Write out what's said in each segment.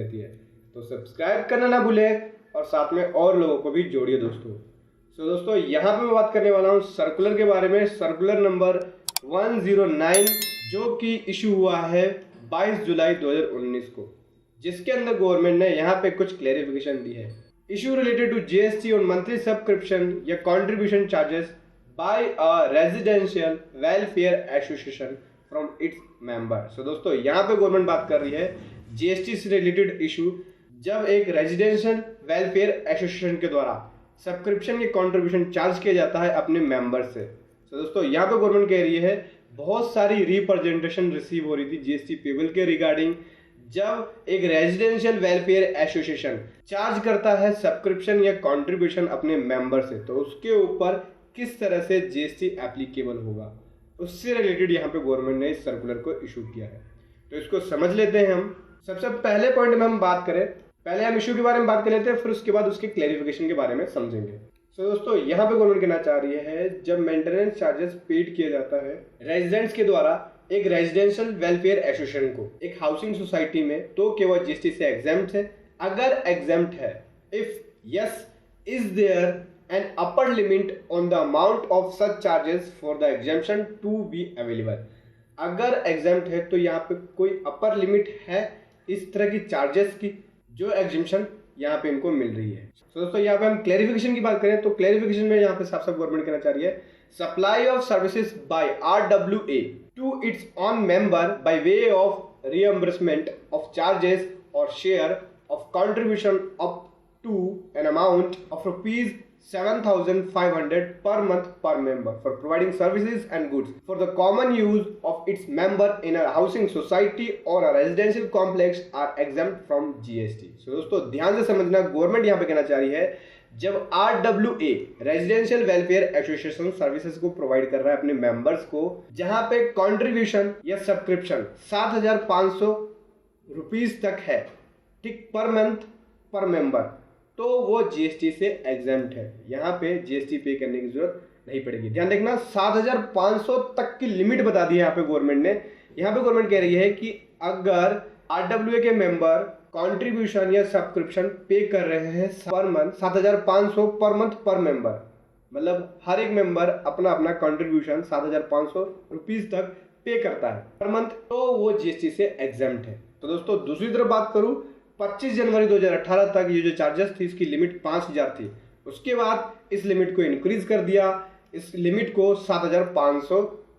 रहती है। तो सब्सक्राइब करना ना भूलें और साथ में और लोगों को भी जोड़िए दोस्तों। दोस्तों यहाँ पे मैं बात करने वाला हूँ सर्कुलर के बारे में, सर्कुलर नंबर 109 जो कि इशू हुआ है 22 जुलाई 2019 को, जिसके अंदर गवर्नमेंट ने यहाँ पे कुछ क्लेरिफिकेशन दी है। Issue related to GST on monthly subscription या contribution charges by a residential welfare association from its member. So दोस्तों यहाँ पे गवर्नमेंट बात कर रही है जीएसटी से रिलेटेड इशू, जब एक रेजिडेंशियल वेलफेयर एसोसिएशन के द्वारा सब्सक्रिप्शन या कंट्रीब्यूशन चार्ज किया जाता है अपने मेंबर से। तो दोस्तों यहाँ पे गवर्नमेंट कह रही है बहुत सारी रिप्रेजेंटेशन रिसीव हो रही थी जीएसटी पेबल के रिगार्डिंग, जब एक रेजिडेंशियल वेलफेयर एसोसिएशन चार्ज करता है सब्सक्रिप्शन या कंट्रीब्यूशन अपने मेंबर से, तो उसके ऊपर किस तरह से जीएसटी एप्लीकेबल होगा, उससे रिलेटेड यहाँ पे गवर्नमेंट ने इस सर्कुलर को इशू किया है। तो इसको समझ लेते हैं हम। सबसे पहले पॉइंट में हम बात करें, पहले हम इशू के बारे में बात कर लेते हैं, फिर उसके बाद उसके क्लैरिफिकेशन के बारे में समझेंगे। दोस्तों यहाँ पे गवर्नमेंट कहना चाह रही है जब मेंटेनेंस चार्जेस पेड किया जाता है रेजिडेंट्स के द्वारा एक रेजिडेंशियल वेलफेयर एसोसिएशन को एक हाउसिंग सोसाइटी में, तो क्या वह जीएसटी से एग्जेम्प्ट है? अगर एग्जेम्प्ट है, if yes is there an upper limit on the amount of such charges for the exemption to be available. अगर एग्जेम्प्ट है तो यहाँ पे कोई अपर लिमिट है इस तरह की चार्जेस की जो एग्जेम्पशन यहाँ पे इनको मिल रही है। तो दोस्तों यहाँ पे हम क्लैरिफिकेशन की बात करें तो क्लैरिफिकेशन में यहाँ पे साफ साफ गवर्नमेंट कहना चाह रही है supply of services by RWA to its own member by way of reimbursement of charges और share of contribution up to an amount of rupees 7,500 per month per member for providing services and goods for the common use of its member in a housing society or a residential complex are exempt from GST। So दोस्तों ध्यान से समझना, government यहाँ पे कहना चाह रही है जब RWA residential welfare association services को प्रोवाइड कर रहा है अपने मेंबर्स को, जहाँ पे कंट्रीब्यूशन या सब्सक्रिप्शन 7,500 रुपीज तक है, ठीक, पर मंथ पर मेंबर, तो वो जीएसटी से एग्जेम्प्ट है। यहाँ पे जीएसटी पे करने की जरूरत नहीं पड़ेगी। ध्यान देखना 7,500 तक की लिमिट बता दी है यहाँ पे गवर्नमेंट ने। यहाँ पे गवर्नमेंट कह रही है कि अगर आरडब्ल्यूए के मेंबर कंट्रीब्यूशन या सब्सक्रिप्शन पे कर रहे हैं पर मंथ 7,500 पर मंथ पर मेंबर, मतलब हर एक मेंबर अपना अपना कंट्रीब्यूशन 7,500 रुपीज तक पे करता है पर मंथ, तो वो जीएसटी से एग्जेम्प्ट है। तो दोस्तों दूसरी तरफ बात करूं, 25 जनवरी 2018 तक ये जो चार्जेस थी इसकी लिमिट 5,000 थी। उसके बाद इस लिमिट को इंक्रीज कर दिया, इस लिमिट को 7,500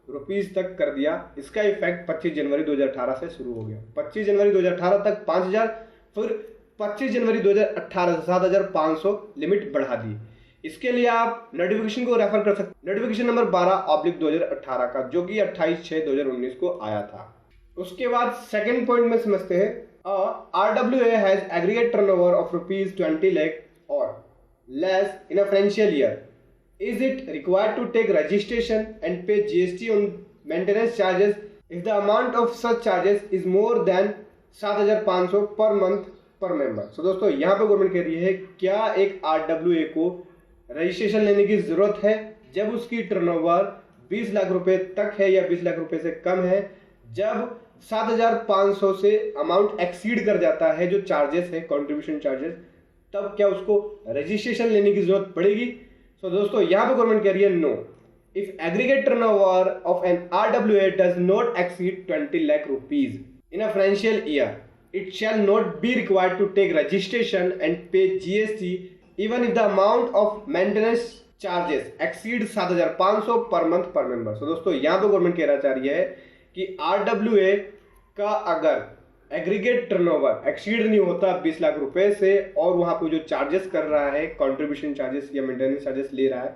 रुपीज तक कर दिया। इसका इफेक्ट 25 जनवरी 2018 से शुरू हो गया। 25 जनवरी 2018 तक 5,000, फिर 25 जनवरी 2018 से 7,500 लिमिट बढ़ा दी। इसके लिए आप नोटिफिकेशन को रेफर कर सकते, नोटिफिकेशन नंबर 12/2018 का, जो कि 28/6/2019 को आया था। उसके बाद सेकेंड पॉइंट में समझते हैं, RWA has aggregate turnover of rupees 20 lakh or less in a financial year. Is it required to take registration and pay GST on maintenance charges if the amount of such charges is more than 7,500 per month per member? So दोस्तों यहाँ पे government कह रही है क्या एक RWA को registration लेने की जरूरत है जब उसकी टर्नओवर 20 लाख रुपए तक है या 20 लाख रुपए से कम है, जब 7,500 से अमाउंट एक्सीड कर जाता है जो चार्जेस है कंट्रीब्यूशन चार्जेस, तब क्या उसको रजिस्ट्रेशन लेने की जरूरत पड़ेगी? तो दोस्तों यहाँ पे गवर्नमेंट कह रही है no, if aggregate turnover of an RWA does not exceed 20 lakh rupees in a financial year, it shall not be required to take registration and pay GST even if the amount of maintenance charges exceed 7,500 per month पर member. तो दोस्तों यहाँ पे government कहना चाह रही है कि RWA का अगर एग्रीगेट टर्नओवर एक्सीड नहीं होता 20 लाख रुपए से और वहां पे जो चार्जेस कर रहा है कंट्रीब्यूशन चार्जेस या मेंटेनेंस चार्जेस ले रहा है,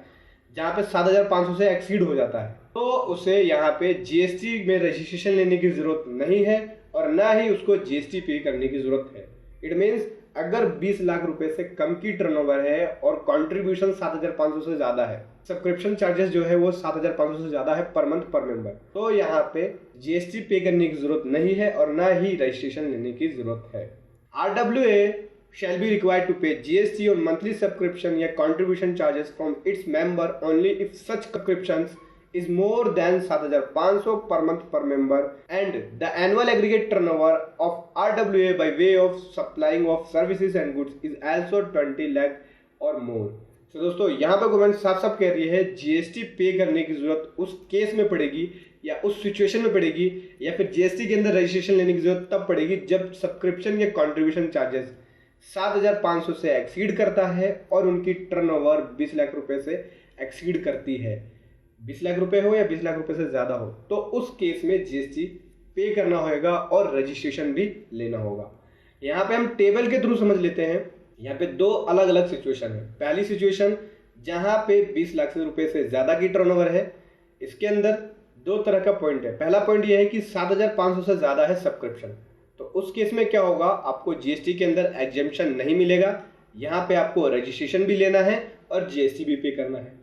जहां पे 7,500 से एक्सीड हो जाता है, तो उसे यहाँ पे जीएसटी में रजिस्ट्रेशन लेने की जरूरत नहीं है और ना ही उसको जीएसटी पे करने की जरूरत है। इट मीन्स अगर 20 लाख रुपए से कम की टर्नओवर है और कंट्रीब्यूशन 7,500 से ज्यादा है, सब्सक्रिप्शन चार्जेस जो है वो 7,500 से ज्यादा है पर मंथ पर मेंबर, तो यहाँ पे जीएसटी पे करने की जरूरत नहीं है और ना ही रजिस्ट्रेशन लेने की जरूरत है। RWA shall be required to pay GST on monthly subscription या contribution charges from its member only if such subscriptions is more than 7,500 per month per member, and the annual aggregate turnover of RWA by way of supplying of services and goods is also 20 lakh or more. तो दोस्तों यहाँ पे government साफ साफ कह रही है GST पे करने की जरूरत उस केस में पड़ेगी या उस सिचुएशन में पड़ेगी या फिर जीएसटी के अंदर रजिस्ट्रेशन लेने की जरूरत तब पड़ेगी जब सब्सक्रिप्शन या कंट्रीब्यूशन चार्जेस 7,500 से एक्सीड करता है और उनकी टर्नओवर 20 लाख रुपए से एक्सीड करती है। 20 लाख रुपए हो या 20 लाख रुपए से ज़्यादा हो तो उस केस में जीएसटी पे करना होगा और रजिस्ट्रेशन भी लेना होगा। यहाँ पे हम टेबल के थ्रू समझ लेते हैं। यहाँ पे दो अलग अलग सिचुएशन है। पहली सिचुएशन जहाँ पे 20 लाख रुपए से ज़्यादा की टर्नओवर है, इसके अंदर दो तरह का पॉइंट है। पहला पॉइंट यह है कि 7,500 से ज़्यादा है सब्सक्रिप्शन, तो उस केस में क्या होगा, आपको जीएसटी के अंदर एग्जेम्पशन नहीं मिलेगा। यहाँ पे आपको रजिस्ट्रेशन भी लेना है और जीएसटी भी पे करना है।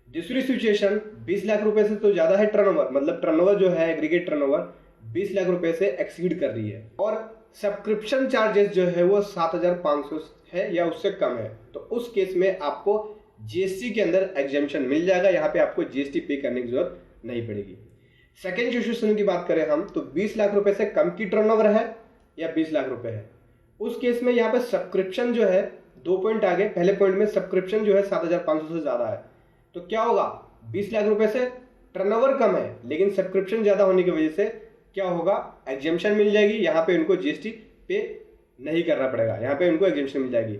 दूसरी सिचुएशन 20 लाख रुपए से तो ज़्यादा है टर्नओवर, मतलब टर्नओवर जो है एग्रीगेट टर्नओवर 20 लाख रुपए से एक्सीड कर रही है और सब्सक्रिप्शन चार्जेस जो है वो 7,500 है या उससे कम है, तो उस केस में आपको जीएसटी के अंदर एग्जेम्पशन मिल जाएगा। यहाँ पे आपको जीएसटी पे करने की जरूरत नहीं पड़ेगी। सेकेंड सिचुएशन की बात करें हम तो 20 लाख रुपए से कम की टर्नओवर है या 20 लाख रुपए है, उस केस में यहाँ पे सब्सक्रिप्शन जो है, दो पॉइंट आगे, पहले पॉइंट में सब्सक्रिप्शन जो है 7,500 से ज़्यादा है, तो क्या होगा, 20 लाख रुपए से टर्नओवर कम है लेकिन सब्सक्रिप्शन ज़्यादा होने की वजह से क्या होगा, एग्जेम्पशन मिल जाएगी। यहाँ पे उनको जीएसटी पे नहीं करना पड़ेगा, यहाँ पे उनको एग्जेम्पशन मिल जाएगी।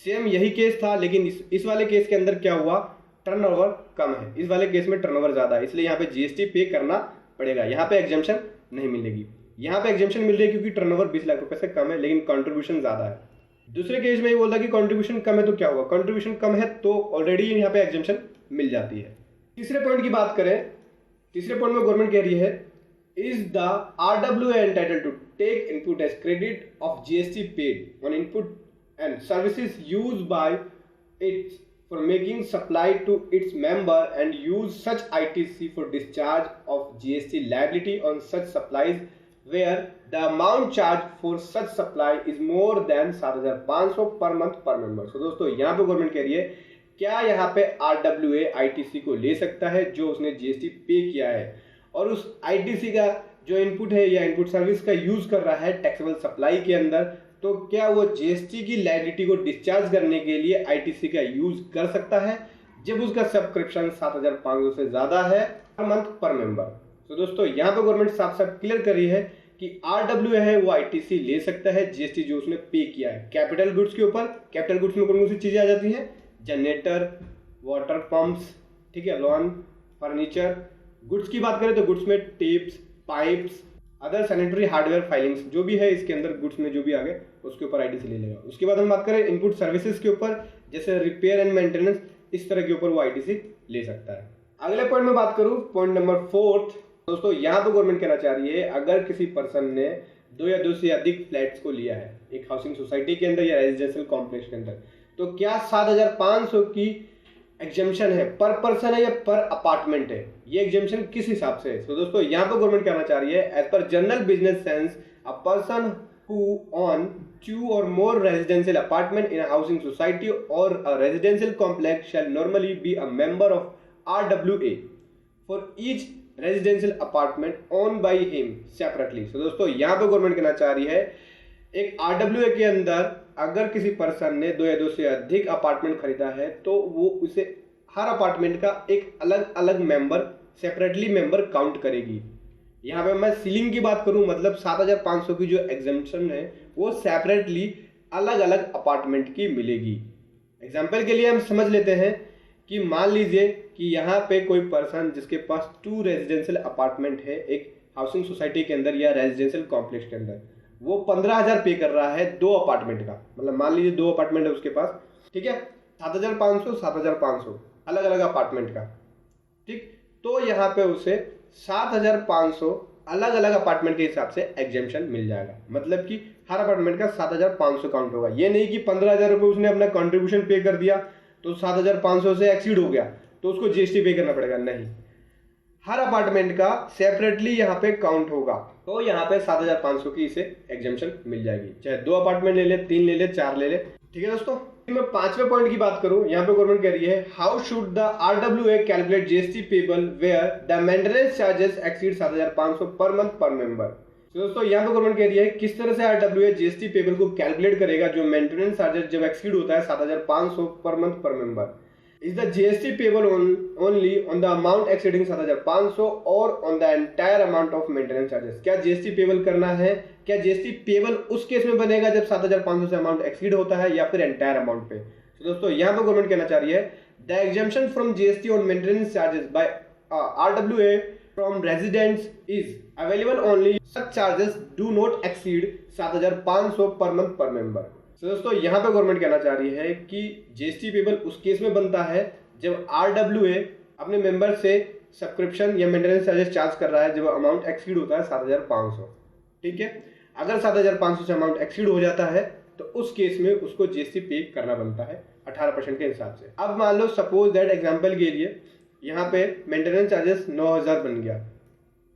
सेम यही केस था लेकिन इस वाले केस के अंदर क्या हुआ, टर्नओवर कम है, इस वाले केस में टर्नओवर ज़्यादा है, इसलिए यहाँ पे जीएसटी पे करना पड़ेगा। यहाँ पे एग्जेम्पशन नहीं मिलेगी। यहाँ पे एग्जेम्पशन मिल रही है क्योंकि टर्नओवर 20 लाख रुपए से कम है लेकिन कंट्रीब्यूशन ज़्यादा है। दूसरे केस में ये बोलता कि कंट्रीब्यूशन कम है तो क्या होगा, कंट्रीब्यूशन कम है तो ऑलरेडी यहाँ पे एग्जेम्पशन मिल जाती है। तीसरे पॉइंट की बात करें, तीसरे पॉइंट में गवर्नमेंट कह रही है is the RWA entitled to take input as credit of GST paid on input and services used by it for making supply to its member and use such ITC for discharge of GST liability on such supplies where the amount charged for such supply is more than 7,500 per month per member। So दोस्तों यहाँ पे government कह रही है क्या यहाँ पे RWA ITC को ले सकता है जो उसने GST पे किया है और उस आईटीसी का जो इनपुट है या इनपुट सर्विस का यूज कर रहा है टैक्सेबल सप्लाई के अंदर, तो क्या वो जीएसटी की लायबिलिटी को डिस्चार्ज करने के लिए आईटीसी का यूज कर सकता है जब उसका सब्सक्रिप्शन 7,500 से ज्यादा है पर मंथ पर मेंबर। तो दोस्तों यहाँ पे गवर्नमेंट साफ साफ क्लियर कर रही है कि RWA है वो आईटीसी ले सकता है जीएसटी जो उसने पे किया है कैपिटल गुड्स के ऊपर। कैपिटल गुड्स में कौन कौन सी चीजें आ जाती हैं, जनरेटर, वाटर पंप्स, ठीक है, लॉन, फर्नीचर। गुड्स की बात करें तो गुड्स में tapes, pipes, other sanitary hardware filings जो भी है इसके अंदर गुड्स में जो भी आ गए उसके ऊपर आईटीसी ले लेगा। उसके बाद हम बात करें इनपुट सर्विसेज के ऊपर, जैसे रिपेयर एंड मेंटेनेंस, इस तरह के ऊपर वो आईटीसी ले सकता है। अगले पॉइंट में बात करूं, पॉइंट नंबर 4 दोस्तों, यहाँ पे गवर्नमेंट कहना चाह रही है अगर किसी पर्सन ने 2 या 2 से अधिक फ्लैट्स को लिया है एक हाउसिंग सोसाइटी के अंदर या रेजिडेंशियल कॉम्प्लेक्स के अंदर, तो क्या 7,500 की एग्जेम्पशन है, पर पर्सन है या पर अपार्टमेंट है, ये एग्जेम्पशन किस हिसाब से है। तो दोस्तों यहाँ पे गवर्नमेंट कहना चाह रही है as per general business sense a person who own 2 or more residential apartment in a housing society or a residential complex shall normally be a member of RWA for each residential apartment owned by him separately। तो दोस्तों यहाँ पे government कहना चाह रही है एक RWA के अंदर अगर किसी पर्सन ने 2 या 2 से अधिक अपार्टमेंट खरीदा है तो वो उसे हर अपार्टमेंट का एक अलग अलग मेंबर, सेपरेटली मेंबर काउंट करेगी। यहाँ पे मैं सीलिंग की बात करूं मतलब 7,500 की जो एग्जेम्पशन है वो सेपरेटली अलग अलग अपार्टमेंट की मिलेगी। एग्जाम्पल के लिए हम समझ लेते हैं कि मान लीजिए कि यहाँ पे कोई पर्सन जिसके पास 2 रेजिडेंशियल अपार्टमेंट है एक हाउसिंग सोसाइटी के अंदर या रेजिडेंशियल कॉम्प्लेक्स के अंदर, वो 15,000 पे कर रहा है 2 अपार्टमेंट का, मतलब मान लीजिए 2 अपार्टमेंट है उसके पास, ठीक है, 7,500 अलग अलग अपार्टमेंट का, ठीक। तो यहाँ पे उसे 7,500 अलग अलग अपार्टमेंट के हिसाब से एग्जेम्पशन मिल जाएगा, मतलब कि हर अपार्टमेंट का 7,500 काउंट होगा। ये नहीं कि 15,000 रुपये उसने अपना कंट्रीब्यूशन पे कर दिया तो 7,500 से एक्सीड हो गया तो उसको जीएसटी पे करना पड़ेगा, नहीं, हर अपार्टमेंट का सेपरेटली यहाँ पे काउंट होगा। तो यहाँ पे 7,500 की इसे एग्जेम्पशन मिल जाएगी, चाहे 2 अपार्टमेंट ले ले, 3 ले ले, 4 ले ले, ठीक है दोस्तों, मैं 5वें पॉइंट की बात करूं, यहाँ पे गवर्नमेंट कह रही है how should the RWA calculate GST payable where the maintenance charges exceed 7,500 per month पर मेंबर। तो दोस्तों यहाँ पे गवर्नमेंट कह रही है किस तरह से RWA GST पेबल को कैलकुलेट करेगा जो मेंटेनेंस चार्जेस जब एक्सीड होता है 7,500 पर मंथ पर member. Is the GST payable only on the amount exceeding 7,500 or on the entire amount of maintenance charges? क्या GST पेबल करना है, क्या GST पेबल उस केस में बनेगा जब 7,500 से अमाउंट एक्सीड होता है या फिर एंटायर अमाउंट पे। तो दोस्तों यहाँ पे गवर्नमेंट कहना चाह रही है the exemption from GST on maintenance charges by RWA from residents is available only such charges do not exceed 7,500 per month पर मेंबर। तो दोस्तों यहाँ पे गवर्नमेंट कहना चाह रही है कि GST पेबल उस केस में बनता है जब RWA अपने मेंबर से सब्सक्रिप्शन या मेंटेनेंस चार्जेस चार्ज कर रहा है जब अमाउंट एक्सीड होता है 7,500। ठीक है, अगर 7,500 से अमाउंट एक्सीड हो जाता है तो उस केस में उसको GST पे करना बनता है 18% के हिसाब से। अब मान लो सपोज दैट एग्जाम्पल के लिए यहाँ पे मेंटेनेंस चार्जेस 9,000 बन गया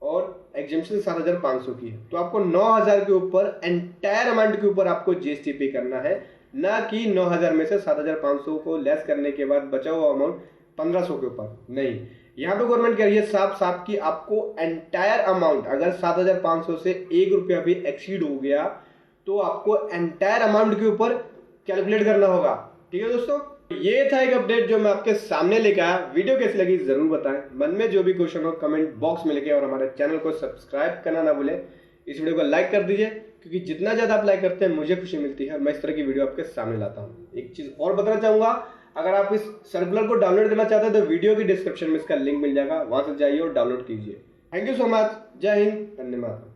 और एग्जम्पशन 7,500 की है, तो आपको 9,000 के ऊपर एंटायर अमाउंट के ऊपर आपको GST पे करना है, ना कि 9,000 में से 7,500 को लेस करने के बाद बचा हुआ अमाउंट 1,500 के ऊपर। नहीं, यहाँ पे गवर्नमेंट कह रही है साफ साफ कि आपको एंटायर अमाउंट अगर 7,500 से 1 रुपया भी एक्सीड हो गया तो आपको एंटायर अमाउंट के ऊपर कैलकुलेट करना होगा। ठीक है दोस्तों, ये था एक अपडेट जो मैं आपके सामने लेकर आया। वीडियो कैसी लगी जरूर बताएं, मन में जो भी क्वेश्चन हो कमेंट बॉक्स में लिखें और हमारे चैनल को सब्सक्राइब करना ना भूलें। इस वीडियो को लाइक कर दीजिए क्योंकि जितना ज्यादा आप लाइक करते हैं मुझे खुशी मिलती है और मैं इस तरह की वीडियो आपके सामने लाता हूँ। एक चीज और बताना चाहूंगा, अगर आप इस सर्कुलर को डाउनलोड करना चाहते हैं तो वीडियो की डिस्क्रिप्शन में इसका लिंक मिल जाएगा, वहां से जाइए और डाउनलोड कीजिए। थैंक यू सो मच, जय हिंद, धन्यवाद।